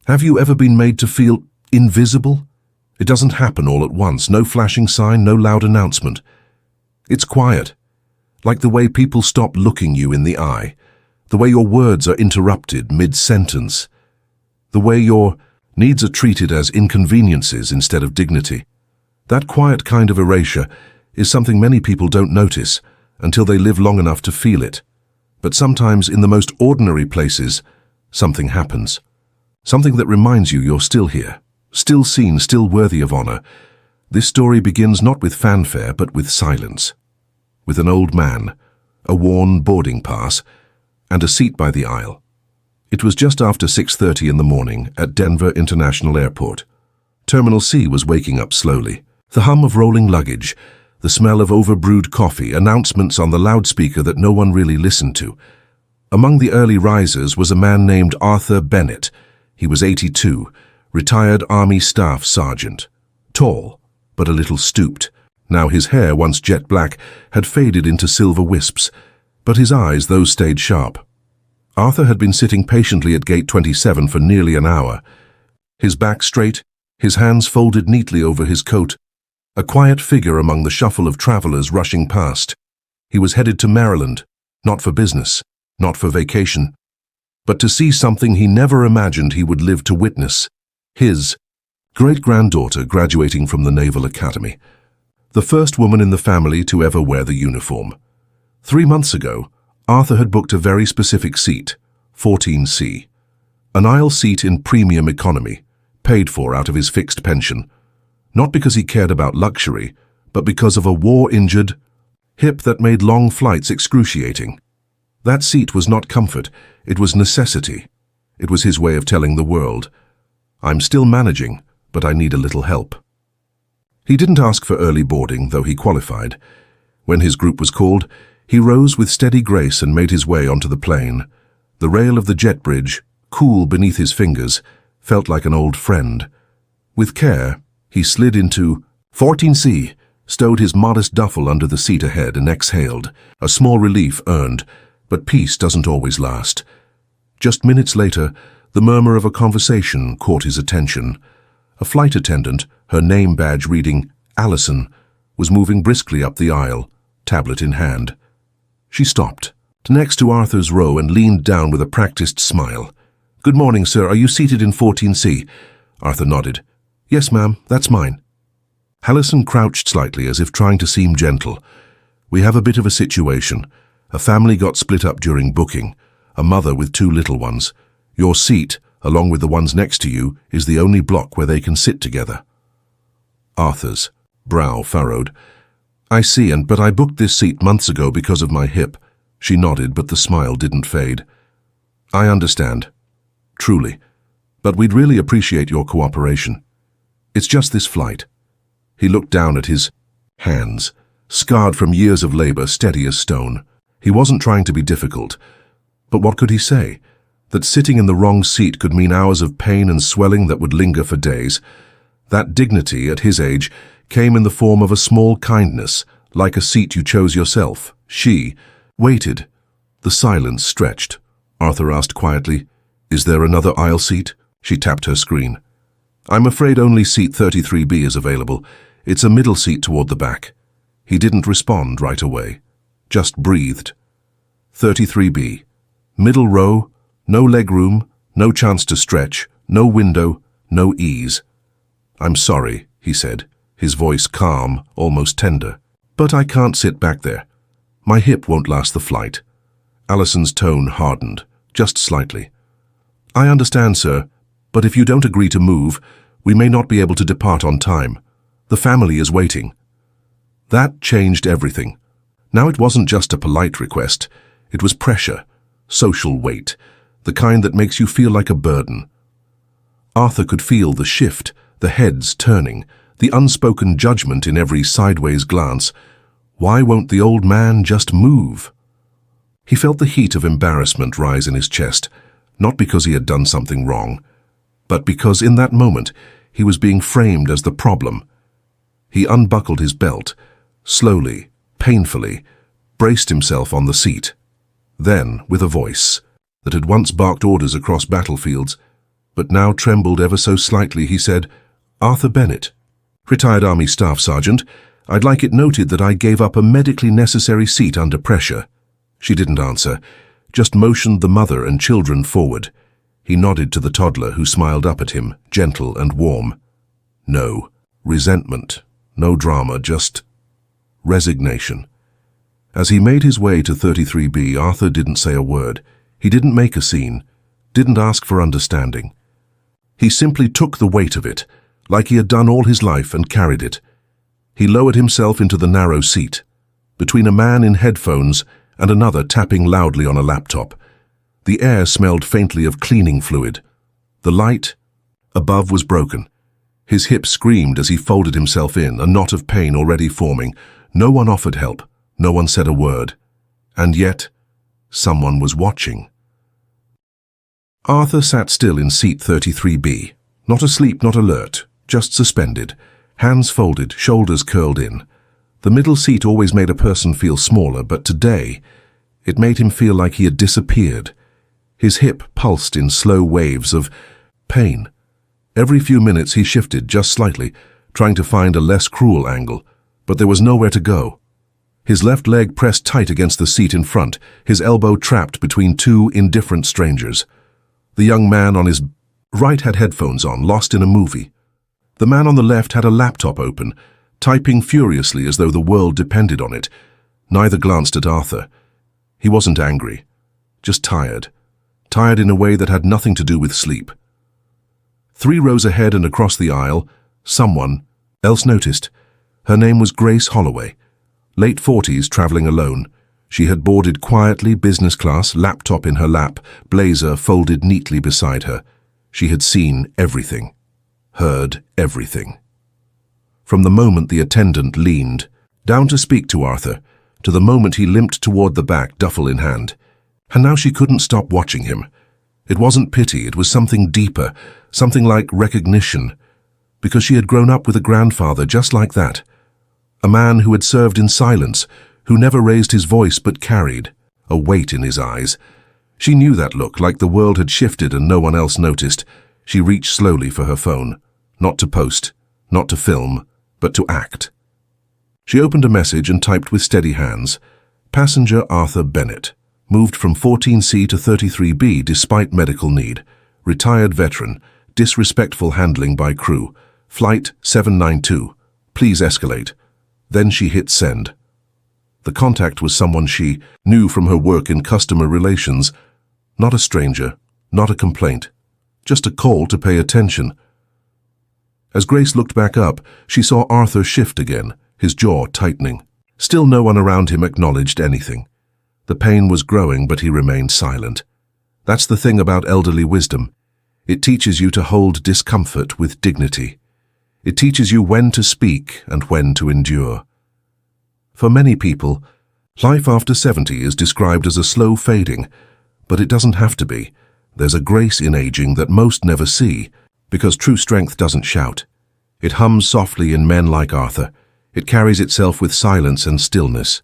Have you ever been made to feel invisible? It doesn't happen all at once, no flashing sign, no loud announcement. It's quiet, like the way people stop looking you in the eye, the way your words are interrupted mid-sentence, the way your needs are treated as inconveniences instead of dignity. That quiet kind of erasure is something many people don't notice until they live long enough to feel it. But sometimes in the most ordinary places, something happens. Something that reminds you you're still here, still seen, still worthy of honor. This story begins not with fanfare, but with silence. With an old man, a worn boarding pass, and a seat by the aisle. It was just after 6:30 in the morning at Denver International Airport. Terminal C was waking up slowly. The hum of rolling luggage, the smell of overbrewed coffee, announcements on the loudspeaker that no one really listened to. Among the early risers was a man named Arthur Bennett. He was 82, retired Army Staff Sergeant. Tall, but a little stooped. Now his hair, once jet black, had faded into silver wisps, but his eyes, those stayed sharp. Arthur had been sitting patiently at gate 27 for nearly an hour. His back straight, his hands folded neatly over his coat, a quiet figure among the shuffle of travelers rushing past. He was headed to Maryland, not for business, not for vacation, but to see something he never imagined he would live to witness. His great-granddaughter graduating from the Naval Academy. The first woman in the family to ever wear the uniform. 3 months ago, Arthur had booked a very specific seat, 14C. An aisle seat in premium economy, paid for out of his fixed pension. Not because he cared about luxury, but because of a war-injured hip that made long flights excruciating. That seat was not comfort, it was necessity. It was his way of telling the world, I'm still managing, but I need a little help. He didn't ask for early boarding, though he qualified. When his group was called, he rose with steady grace and made his way onto the plane. The rail of the jet bridge, cool beneath his fingers, felt like an old friend. With care, he slid into 14C, stowed his modest duffel under the seat ahead and exhaled, a small relief earned, but peace doesn't always last. Just minutes later, the murmur of a conversation caught his attention. A flight attendant, her name badge reading Allison, was moving briskly up the aisle, tablet in hand. She stopped, next to Arthur's row, and leaned down with a practiced smile. "Good morning, sir. Are you seated in 14C? Arthur nodded. "Yes, ma'am. That's mine." Allison crouched slightly as if trying to seem gentle. "We have a bit of a situation. A family got split up during booking, a mother with 2 little ones. Your seat, along with the ones next to you, is the only block where they can sit together." Arthur's brow furrowed. "I see, but I booked this seat months ago because of my hip." She nodded, but the smile didn't fade. "I understand. Truly. But we'd really appreciate your cooperation. It's just this flight." He looked down at his hands, scarred from years of labor, steady as stone. He wasn't trying to be difficult. But what could he say? That sitting in the wrong seat could mean hours of pain and swelling that would linger for days. That dignity, at his age, came in the form of a small kindness, like a seat you chose yourself. She waited. The silence stretched. Arthur asked quietly, "Is there another aisle seat?" She tapped her screen. "I'm afraid only seat 33B is available. It's a middle seat toward the back." He didn't respond right away, just breathed. 33B. Middle row, no leg room, no chance to stretch, no window, no ease. "I'm sorry," he said, his voice calm, almost tender. "But I can't sit back there. My hip won't last the flight." Allison's tone hardened, just slightly. "I understand, sir, but if you don't agree to move, we may not be able to depart on time. The family is waiting." That changed everything. Now it wasn't just a polite request. It was pressure, social weight, the kind that makes you feel like a burden. Arthur could feel the shift, the heads turning, the unspoken judgment in every sideways glance. Why won't the old man just move? He felt the heat of embarrassment rise in his chest, not because he had done something wrong, but because in that moment he was being framed as the problem. He unbuckled his belt, slowly, painfully, braced himself on the seat. Then, with a voice that had once barked orders across battlefields, but now trembled ever so slightly. He said, "Arthur Bennett, retired Army Staff Sergeant. I'd like it noted that I gave up a medically necessary seat under pressure." She didn't answer, just motioned the mother and children forward. He nodded to the toddler, who smiled up at him, gentle and warm. No resentment, no drama, just resignation. As he made his way to 33B, Arthur didn't say a word. He didn't make a scene, didn't ask for understanding. He simply took the weight of it, like he had done all his life, and carried it. He lowered himself into the narrow seat, between a man in headphones and another tapping loudly on a laptop. The air smelled faintly of cleaning fluid. The light above was broken. His hip screamed as he folded himself in, a knot of pain already forming. No one offered help. No one said a word. And yet, someone was watching. Arthur sat still in seat 33B, not asleep, not alert, just suspended, hands folded, shoulders curled in. The middle seat always made a person feel smaller, but today, it made him feel like he had disappeared. His hip pulsed in slow waves of pain. Every few minutes he shifted just slightly, trying to find a less cruel angle, but there was nowhere to go. His left leg pressed tight against the seat in front, his elbow trapped between two indifferent strangers. The young man on his right had headphones on, lost in a movie. The man on the left had a laptop open, typing furiously as though the world depended on it. Neither glanced at Arthur. He wasn't angry, just tired. Tired in a way that had nothing to do with sleep. 3 rows ahead and across the aisle, someone else noticed. Her name was Grace Holloway. Late 40s, traveling alone. She had boarded quietly, business class, laptop in her lap, blazer folded neatly beside her. She had seen everything, heard everything. From the moment the attendant leaned down to speak to Arthur, to the moment he limped toward the back, duffel in hand. And now she couldn't stop watching him. It wasn't pity, it was something deeper, something like recognition, because she had grown up with a grandfather just like that. A man who had served in silence, who never raised his voice but carried a weight in his eyes. She knew that look, like the world had shifted and no one else noticed. She reached slowly for her phone, not to post, not to film, but to act. She opened a message and typed with steady hands, "Passenger Arthur Bennett, moved from 14C to 33B despite medical need, retired veteran, disrespectful handling by crew, flight 792, please escalate." Then she hit send. The contact was someone she knew from her work in customer relations, not a stranger, not a complaint, just a call to pay attention. As Grace looked back up, she saw Arthur shift again, his jaw tightening. Still no one around him acknowledged anything. The pain was growing, but he remained silent. That's the thing about elderly wisdom. It teaches you to hold discomfort with dignity. It teaches you when to speak and when to endure. For many people, life after 70 is described as a slow fading, but it doesn't have to be. There's a grace in aging that most never see, because true strength doesn't shout. It hums softly in men like Arthur. It carries itself with silence and stillness.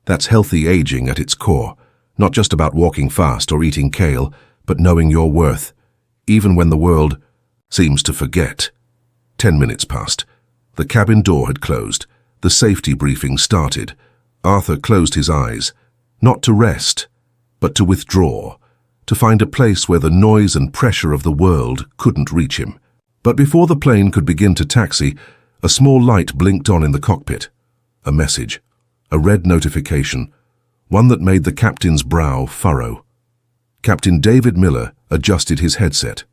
That's healthy aging at its core, not just about walking fast or eating kale, but knowing your worth, even when the world seems to forget. 10 minutes passed. The cabin door had closed. The safety briefing started. Arthur closed his eyes, not to rest, but to withdraw, to find a place where the noise and pressure of the world couldn't reach him. But before the plane could begin to taxi, a small light blinked on in the cockpit. A message, a red notification, one that made the captain's brow furrow. Captain David Miller adjusted his headset.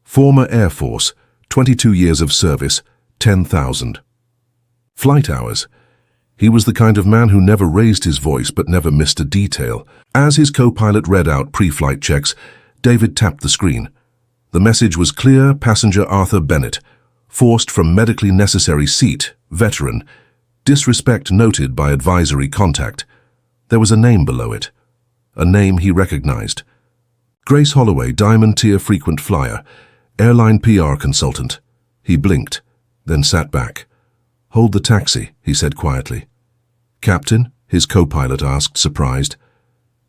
Former Air Force, 22 years of service, 10,000. Flight hours. He was the kind of man who never raised his voice but never missed a detail. As his co-pilot read out pre-flight checks, David tapped the screen. The message was clear: passenger Arthur Bennett, forced from medically necessary seat, veteran, disrespect noted by advisory contact. There was a name below it, a name he recognized. Grace Holloway, Diamond Tier frequent flyer, airline PR consultant. He blinked, then sat back. "Hold the taxi," he said quietly. "Captain?" his co-pilot asked, surprised.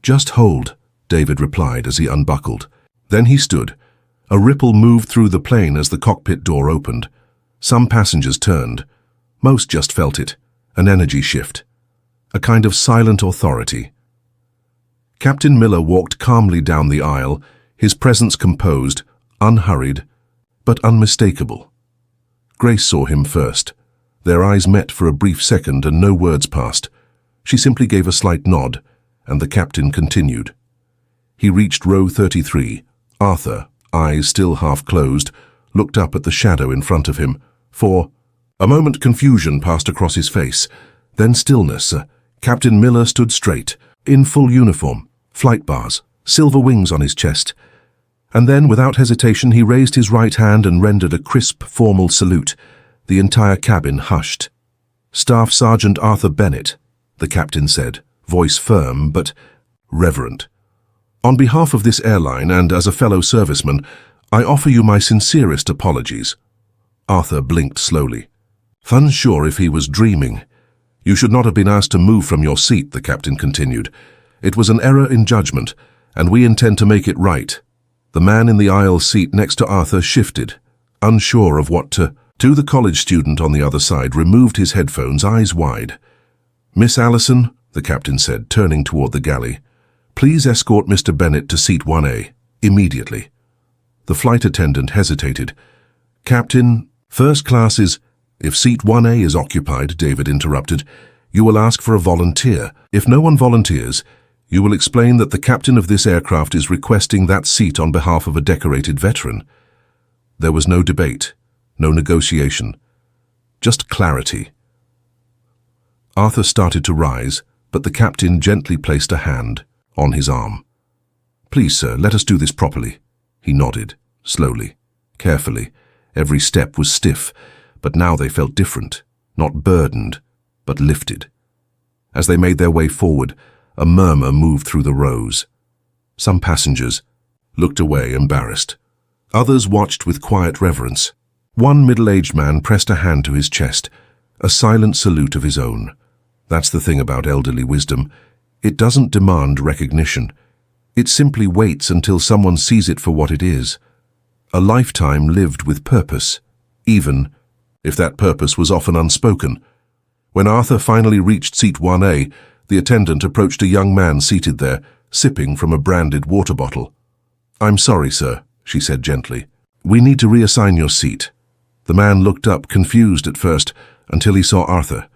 "Just hold," David replied as he unbuckled. Then he stood, A ripple moved through the plane as the cockpit door opened. Some passengers turned. Most just felt it, an energy shift, a kind of silent authority. Captain Miller walked calmly down the aisle, his presence composed, unhurried, but unmistakable. Grace saw him first. Their eyes met for a brief second and no words passed. She simply gave a slight nod, and the captain continued. He reached row 33. Arthur, eyes still half closed, looked up at the shadow in front of him. For a moment confusion passed across his face, then stillness. Captain Miller stood straight, in full uniform, flight bars, silver wings on his chest. And then, without hesitation, he raised his right hand and rendered a crisp, formal salute. The entire cabin hushed. "Staff Sergeant Arthur Bennett," the captain said, voice firm but reverent. "On behalf of this airline and as a fellow serviceman, I offer you my sincerest apologies." Arthur blinked slowly. Unsure if he was dreaming. "You should not have been asked to move from your seat," the captain continued. "It was an error in judgment, and we intend to make it right." The man in the aisle seat next to Arthur shifted, unsure of what to. The college student on the other side removed his headphones, eyes wide. "Miss Allison," the captain said, turning toward the galley, "please escort Mr. Bennett to seat 1A, immediately." The flight attendant hesitated. "Captain, first class is—" "If seat 1A is occupied," David interrupted, "you will ask for a volunteer. If no one volunteers, you will explain that the captain of this aircraft is requesting that seat on behalf of a decorated veteran." There was no debate, no negotiation, just clarity. Arthur started to rise, but the captain gently placed a hand on his arm. "Please, sir, let us do this properly." He nodded, slowly, carefully. Every step was stiff, but now they felt different, not burdened, but lifted. As they made their way forward, a murmur moved through the rows. Some passengers looked away, embarrassed. Others watched with quiet reverence. One middle-aged man pressed a hand to his chest, a silent salute of his own. That's the thing about elderly wisdom. It doesn't demand recognition. It simply waits until someone sees it for what it is. A lifetime lived with purpose, even if that purpose was often unspoken. When Arthur finally reached seat 1A, the attendant approached a young man seated there, sipping from a branded water bottle. "I'm sorry, sir," she said gently. "We need to reassign your seat." The man looked up, confused at first, until he saw Arthur.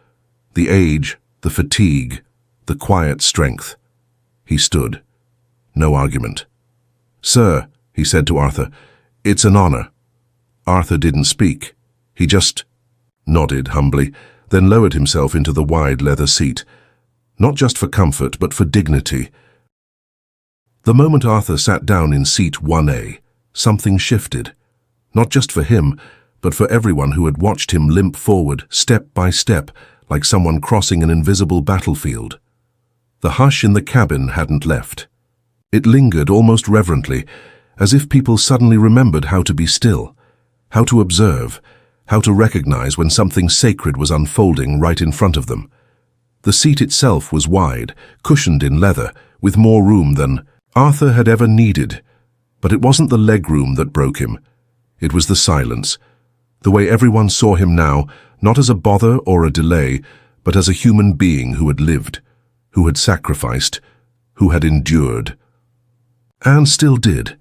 The age, the fatigue, the quiet strength. He stood. No argument. "Sir," he said to Arthur, "it's an honor." Arthur didn't speak. He just nodded humbly, then lowered himself into the wide leather seat. Not just for comfort, but for dignity. The moment Arthur sat down in seat 1A, something shifted. Not just for him, but for everyone who had watched him limp forward, step by step, like someone crossing an invisible battlefield. The hush in the cabin hadn't left. It lingered almost reverently, as if people suddenly remembered how to be still, how to observe, how to recognize when something sacred was unfolding right in front of them. The seat itself was wide, cushioned in leather, with more room than Arthur had ever needed. But it wasn't the legroom that broke him. It was the silence. The way everyone saw him now, not as a bother or a delay, but as a human being who had lived, who had sacrificed, who had endured. And still did.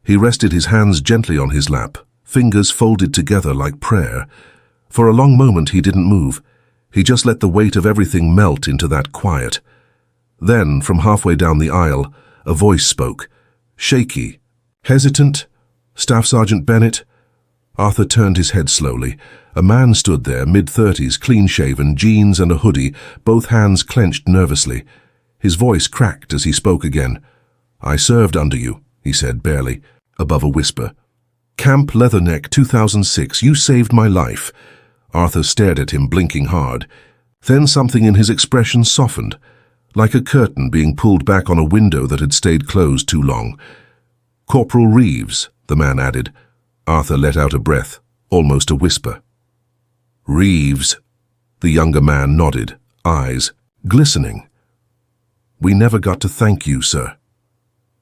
He rested his hands gently on his lap, fingers folded together like prayer. For a long moment he didn't move. He just let the weight of everything melt into that quiet. Then, from halfway down the aisle, a voice spoke, shaky, hesitant. "Staff Sergeant Bennett." Arthur turned his head slowly. A man stood there, mid-30s, clean-shaven, jeans and a hoodie, both hands clenched nervously. His voice cracked as he spoke again. "I served under you," he said barely, above a whisper. "Camp Leatherneck 2006, you saved my life." Arthur stared at him, blinking hard. Then something in his expression softened, like a curtain being pulled back on a window that had stayed closed too long. "Corporal Reeves," the man added. Arthur let out a breath, almost a whisper. "Reeves." The younger man nodded, eyes glistening. "We never got to thank you, sir."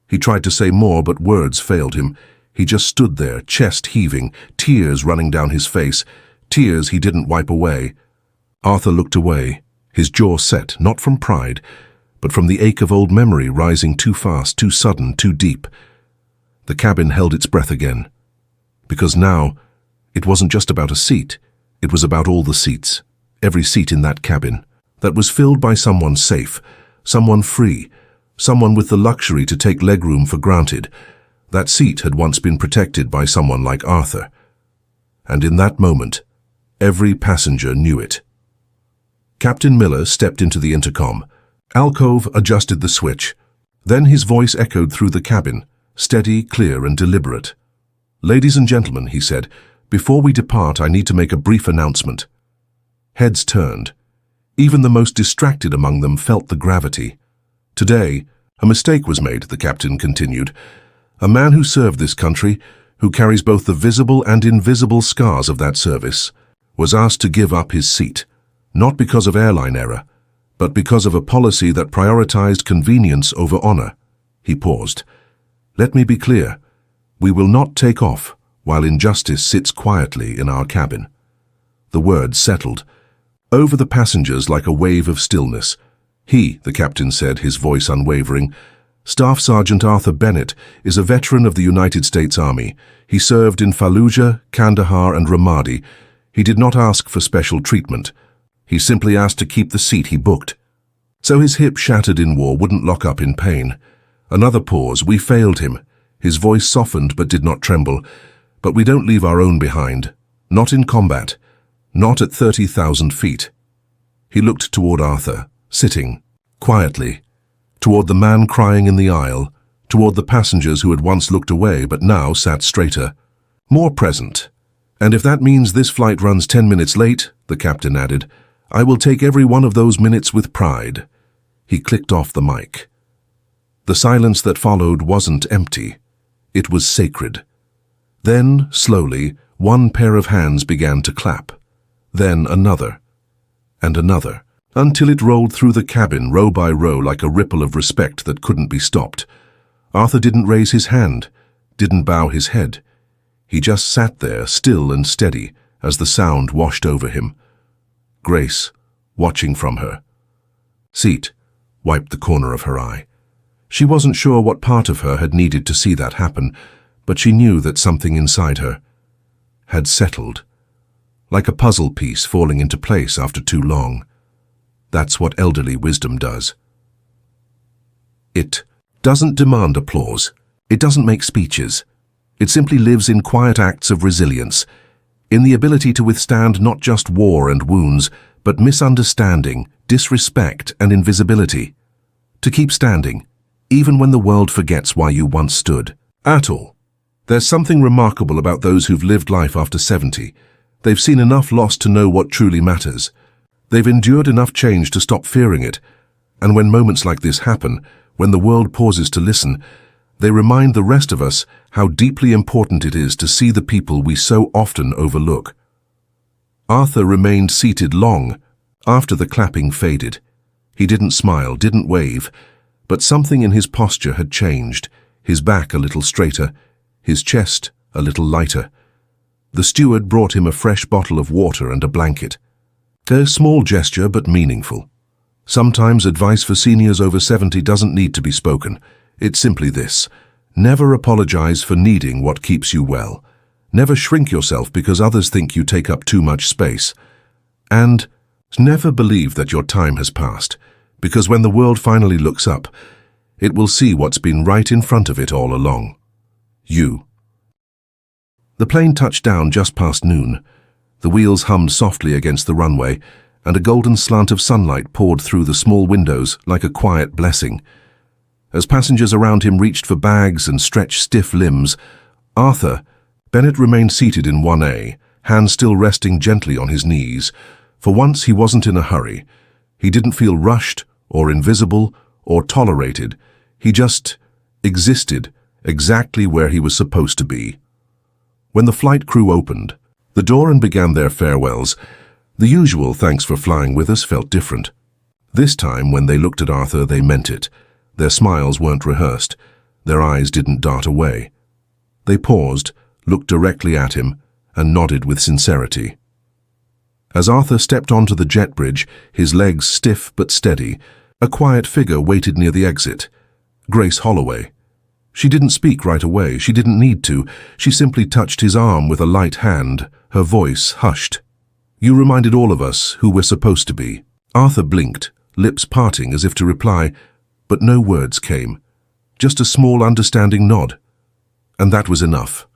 He tried to say more, but words failed him. He just stood there, chest heaving, tears running down his face, tears he didn't wipe away. Arthur looked away, his jaw set, not from pride, but from the ache of old memory rising too fast, too sudden, too deep. The cabin held its breath again. Because now, it wasn't just about a seat, it was about all the seats, every seat in that cabin, that was filled by someone safe, someone free, someone with the luxury to take legroom for granted. That seat had once been protected by someone like Arthur. And in that moment, every passenger knew it. Captain Miller stepped into the intercom. Alcove adjusted the switch. Then his voice echoed through the cabin, steady, clear, and deliberate. "Ladies and gentlemen," he said, "before we depart, I need to make a brief announcement." Heads turned. Even the most distracted among them felt the gravity. "Today, a mistake was made," the captain continued. "A man who served this country, who carries both the visible and invisible scars of that service, was asked to give up his seat, not because of airline error, but because of a policy that prioritized convenience over honor." He paused. "Let me be clear. We will not take off while injustice sits quietly in our cabin." The words settled over the passengers like a wave of stillness. "He," the captain said, his voice unwavering, "Staff Sergeant Arthur Bennett, is a veteran of the United States Army. He served in Fallujah, Kandahar, and Ramadi. He did not ask for special treatment. He simply asked to keep the seat he booked. So his hip shattered in war wouldn't lock up in pain." Another pause. "We failed him." His voice softened but did not tremble. "But we don't leave our own behind. Not in combat. Not at 30,000 feet. He looked toward Arthur, sitting, quietly, toward the man crying in the aisle, toward the passengers who had once looked away but now sat straighter, more present. "And if that means this flight runs 10 minutes late," the captain added, "I will take every one of those minutes with pride." He clicked off the mic. The silence that followed wasn't empty. It was sacred. Then, slowly, one pair of hands began to clap. Then another, and another, until it rolled through the cabin row by row like a ripple of respect that couldn't be stopped. Arthur didn't raise his hand, didn't bow his head. He just sat there, still and steady, as the sound washed over him. Grace, watching from her seat, wiped the corner of her eye. She wasn't sure what part of her had needed to see that happen, but she knew that something inside her had settled, like a puzzle piece falling into place after too long. That's what elderly wisdom does. It doesn't demand applause. It doesn't make speeches. It simply lives in quiet acts of resilience, in the ability to withstand not just war and wounds, but misunderstanding, disrespect, and invisibility. To keep standing, even when the world forgets why you once stood. At all. There's something remarkable about those who've lived life after 70. They've seen enough loss to know what truly matters. They've endured enough change to stop fearing it. And when moments like this happen, when the world pauses to listen, they remind the rest of us how deeply important it is to see the people we so often overlook. Arthur remained seated long after the clapping faded. He didn't smile, didn't wave, but something in his posture had changed, his back a little straighter, his chest a little lighter. The steward brought him a fresh bottle of water and a blanket. A small gesture, but meaningful. Sometimes advice for seniors over 70 doesn't need to be spoken. It's simply this: never apologize for needing what keeps you well. Never shrink yourself because others think you take up too much space. And never believe that your time has passed, because when the world finally looks up, it will see what's been right in front of it all along. You. The plane touched down just past noon. The wheels hummed softly against the runway, and a golden slant of sunlight poured through the small windows like a quiet blessing. As passengers around him reached for bags and stretched stiff limbs, Arthur Bennett remained seated in 1A, hands still resting gently on his knees. For once he wasn't in a hurry. He didn't feel rushed or invisible or tolerated. He just existed exactly where he was supposed to be. When the flight crew opened the door and began their farewells, the usual "thanks for flying with us" felt different. This time, when they looked at Arthur, they meant it. Their smiles weren't rehearsed. Their eyes didn't dart away. They paused, looked directly at him, and nodded with sincerity. As Arthur stepped onto the jet bridge, his legs stiff but steady, a quiet figure waited near the exit. Grace Holloway. She didn't speak right away. She didn't need to. She simply touched his arm with a light hand, her voice hushed. "You reminded all of us who we're supposed to be." Arthur blinked, lips parting as if to reply, but no words came. Just a small understanding nod. And that was enough.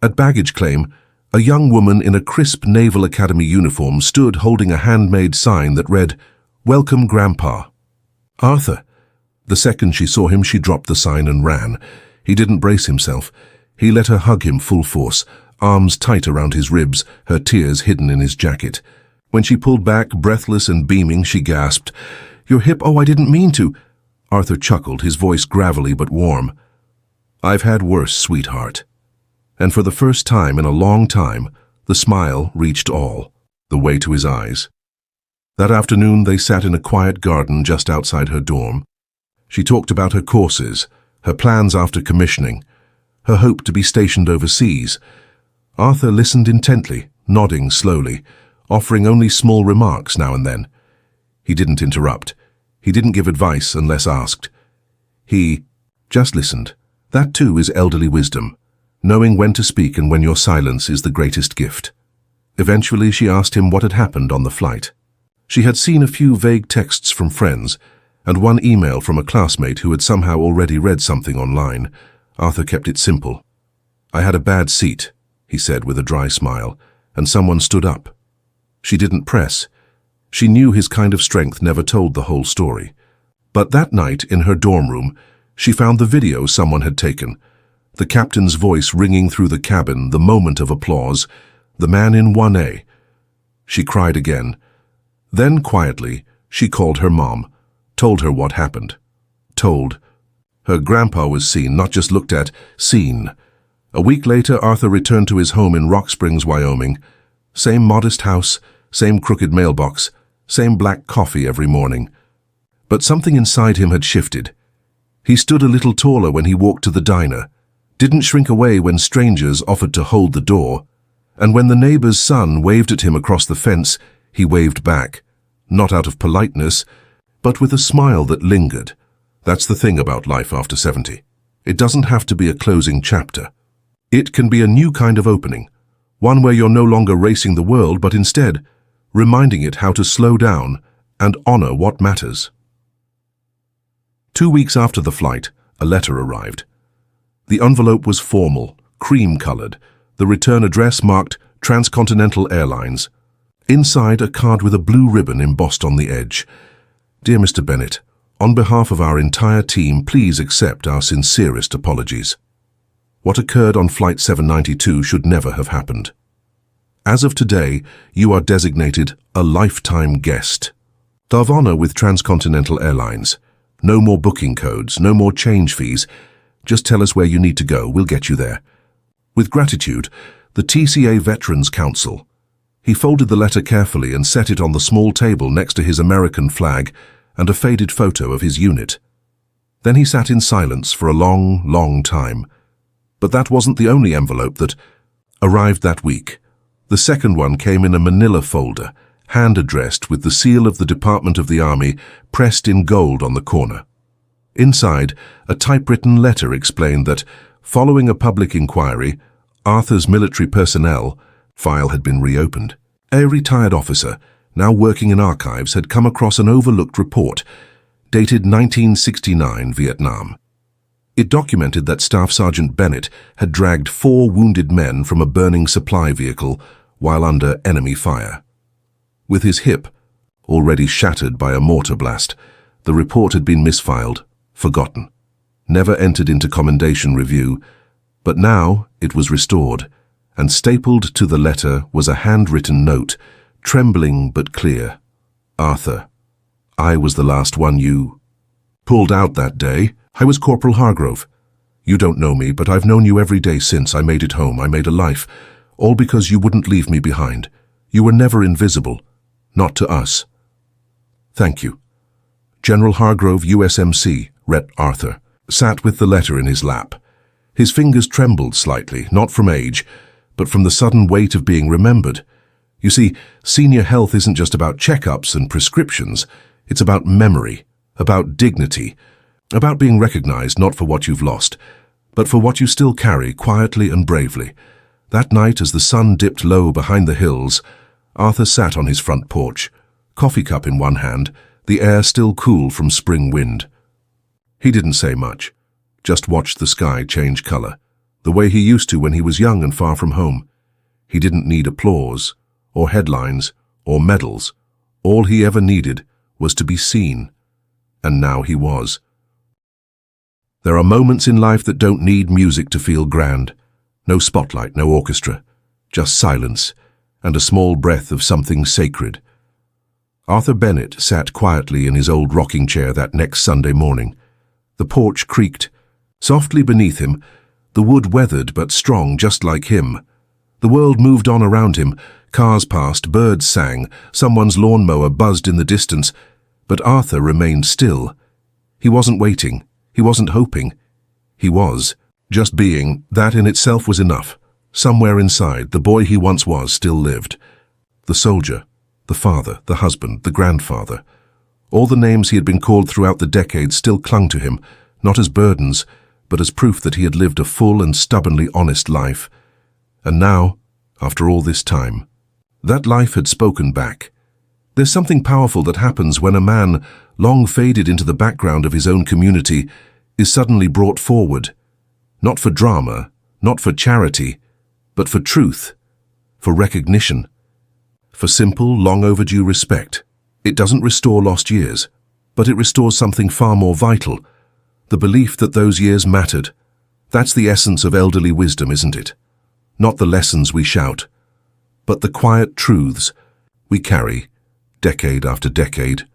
At baggage claim, a young woman in a crisp Naval Academy uniform stood holding a handmade sign that read, "Welcome, Grandpa." Arthur. The second she saw him, she dropped the sign and ran. He didn't brace himself. He let her hug him full force, arms tight around his ribs, her tears hidden in his jacket. When she pulled back, breathless and beaming, she gasped, "Your hip, oh, I didn't mean to." Arthur chuckled, his voice gravelly but warm. "I've had worse, sweetheart." And for the first time in a long time, the smile reached all, the way to his eyes. That afternoon they sat in a quiet garden just outside her dorm. She talked about her courses, her plans after commissioning, her hope to be stationed overseas. Arthur listened intently, nodding slowly, offering only small remarks now and then. He didn't interrupt. He didn't give advice unless asked. He just listened. That too is elderly wisdom, knowing when to speak and when your silence is the greatest gift. Eventually she asked him what had happened on the flight. She had seen a few vague texts from friends, and one email from a classmate who had somehow already read something online. Arthur kept it simple. "I had a bad seat," he said with a dry smile, "and someone stood up." She didn't press. She knew his kind of strength never told the whole story. But that night, in her dorm room, she found the video someone had taken. The captain's voice ringing through the cabin, the moment of applause, the man in 1A. She cried again. Then, quietly, she called her mom, told her what happened. Told. Her grandpa was seen, not just looked at, seen. A week later, Arthur returned to his home in Rock Springs, Wyoming. Same modest house, same crooked mailbox, same black coffee every morning. But something inside him had shifted. He stood a little taller when he walked to the diner, didn't shrink away when strangers offered to hold the door, and when the neighbor's son waved at him across the fence, he waved back, not out of politeness, but with a smile that lingered. That's the thing about life after 70. It doesn't have to be a closing chapter. It can be a new kind of opening, one where you're no longer racing the world, but instead reminding it how to slow down and honor what matters. 2 weeks after the flight, a letter arrived. The envelope was formal, cream-colored, the return address marked Transcontinental Airlines. Inside, a card with a blue ribbon embossed on the edge. "Dear Mr. Bennett, on behalf of our entire team, please accept our sincerest apologies. What occurred on Flight 792 should never have happened. As of today, you are designated a lifetime guest of honor with Transcontinental Airlines. No more booking codes, no more change fees. Just tell us where you need to go, we'll get you there. With gratitude, the TCA Veterans Council." He folded the letter carefully and set it on the small table next to his American flag and a faded photo of his unit. Then he sat in silence for a long, long time. But that wasn't the only envelope that arrived that week. The second one came in a manila folder, hand-addressed with the seal of the Department of the Army pressed in gold on the corner. Inside, a typewritten letter explained that, following a public inquiry, Arthur's military personnel file had been reopened. A retired officer, now working in archives, had come across an overlooked report, dated 1969 Vietnam. It documented that Staff Sergeant Bennett had dragged 4 wounded men from a burning supply vehicle while under enemy fire. With his hip already shattered by a mortar blast, the report had been misfiled, forgotten, never entered into commendation review, but now it was restored, and stapled to the letter was a handwritten note, trembling but clear. "Arthur, I was the last one you pulled out that day. I was Corporal Hargrove. You don't know me, but I've known you every day since. I made it home. I made a life. All because you wouldn't leave me behind. You were never invisible. Not to us. Thank you." General Hargrove, USMC, Rhett Arthur, sat with the letter in his lap. His fingers trembled slightly, not from age, but from the sudden weight of being remembered. You see, senior health isn't just about checkups and prescriptions. It's about memory, about dignity, about being recognized not for what you've lost, but for what you still carry quietly and bravely. That night, as the sun dipped low behind the hills, Arthur sat on his front porch, coffee cup in one hand, the air still cool from spring wind. He didn't say much, just watched the sky change color, the way he used to when he was young and far from home. He didn't need applause, or headlines, or medals. All he ever needed was to be seen. And now he was. There are moments in life that don't need music to feel grand. No spotlight, no orchestra, just silence and a small breath of something sacred. Arthur Bennett sat quietly in his old rocking chair that next Sunday morning. The porch creaked. Softly beneath him, the wood weathered but strong just like him. The world moved on around him. Cars passed, birds sang, someone's lawnmower buzzed in the distance, but Arthur remained still. He wasn't waiting. He wasn't hoping. He was. Just being, that in itself was enough. Somewhere inside, the boy he once was still lived. The soldier, the father, the husband, the grandfather. All the names he had been called throughout the decades still clung to him, not as burdens, but as proof that he had lived a full and stubbornly honest life. And now, after all this time, that life had spoken back. There's something powerful that happens when a man, long faded into the background of his own community, is suddenly brought forward. Not for drama, not for charity, but for truth, for recognition, for simple, long overdue respect. It doesn't restore lost years, but it restores something far more vital, the belief that those years mattered. That's the essence of elderly wisdom, isn't it? Not the lessons we shout, but the quiet truths we carry, decade after decade,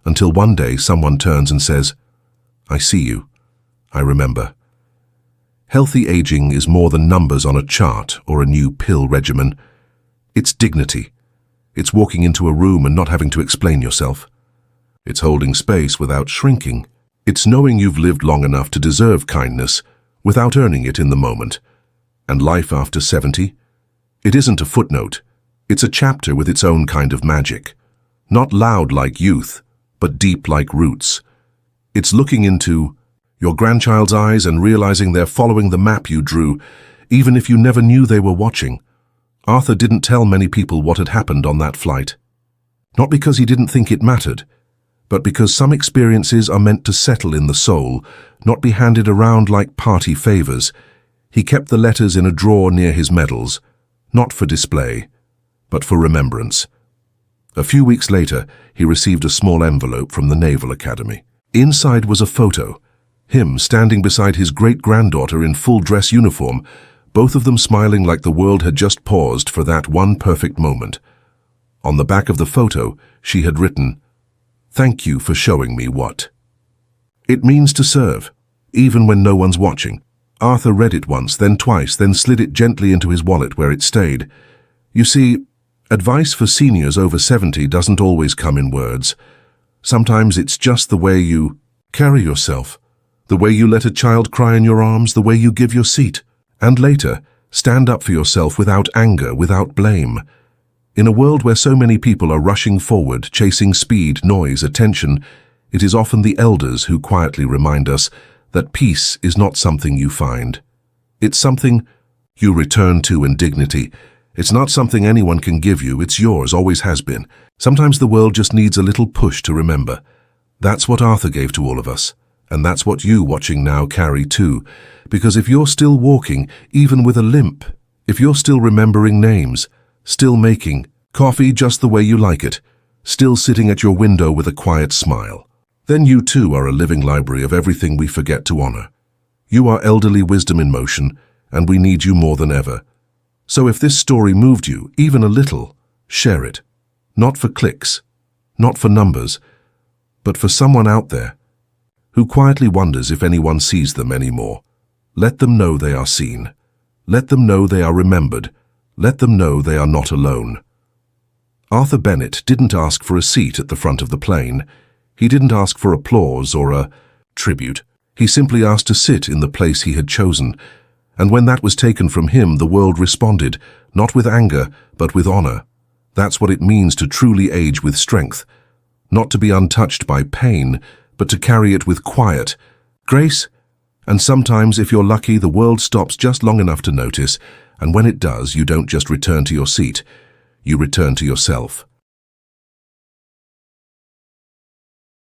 until one day someone turns and says, "I see you. I remember." Healthy aging is more than numbers on a chart or a new pill regimen. It's dignity. It's walking into a room and not having to explain yourself. It's holding space without shrinking. It's knowing you've lived long enough to deserve kindness without earning it in the moment. And life after 70? It isn't a footnote. It's a chapter with its own kind of magic. Not loud like youth, but deep like roots. It's looking into your grandchild's eyes and realizing they're following the map you drew, even if you never knew they were watching. Arthur didn't tell many people what had happened on that flight. Not because he didn't think it mattered, but because some experiences are meant to settle in the soul, not be handed around like party favors. He kept the letters in a drawer near his medals, not for display, but for remembrance. A few weeks later, he received a small envelope from the Naval Academy. Inside was a photo, him standing beside his great-granddaughter in full dress uniform, both of them smiling like the world had just paused for that one perfect moment. On the back of the photo, she had written, "Thank you for showing me what it means to serve, even when no one's watching." Arthur read it once, then twice, then slid it gently into his wallet where it stayed. You see, advice for seniors over 70 doesn't always come in words. Sometimes it's just the way you carry yourself, the way you let a child cry in your arms, the way you give your seat. And later, stand up for yourself without anger, without blame. In a world where so many people are rushing forward, chasing speed, noise, attention, it is often the elders who quietly remind us that peace is not something you find. It's something you return to in dignity. It's not something anyone can give you. It's yours, always has been. Sometimes the world just needs a little push to remember. That's what Arthur gave to all of us. And that's what you watching now carry too. Because if you're still walking, even with a limp, if you're still remembering names, still making coffee just the way you like it, still sitting at your window with a quiet smile, then you too are a living library of everything we forget to honor. You are elderly wisdom in motion, and we need you more than ever. So if this story moved you, even a little, share it. Not for clicks, not for numbers, but for someone out there who quietly wonders if anyone sees them anymore. Let them know they are seen. Let them know they are remembered. Let them know they are not alone. Arthur Bennett didn't ask for a seat at the front of the plane. He didn't ask for applause or a tribute. He simply asked to sit in the place he had chosen. And when that was taken from him, the world responded, not with anger, but with honor. That's what it means to truly age with strength. Not to be untouched by pain, but to carry it with quiet grace. And sometimes, if you're lucky, the world stops just long enough to notice, and when it does, you don't just return to your seat, you return to yourself.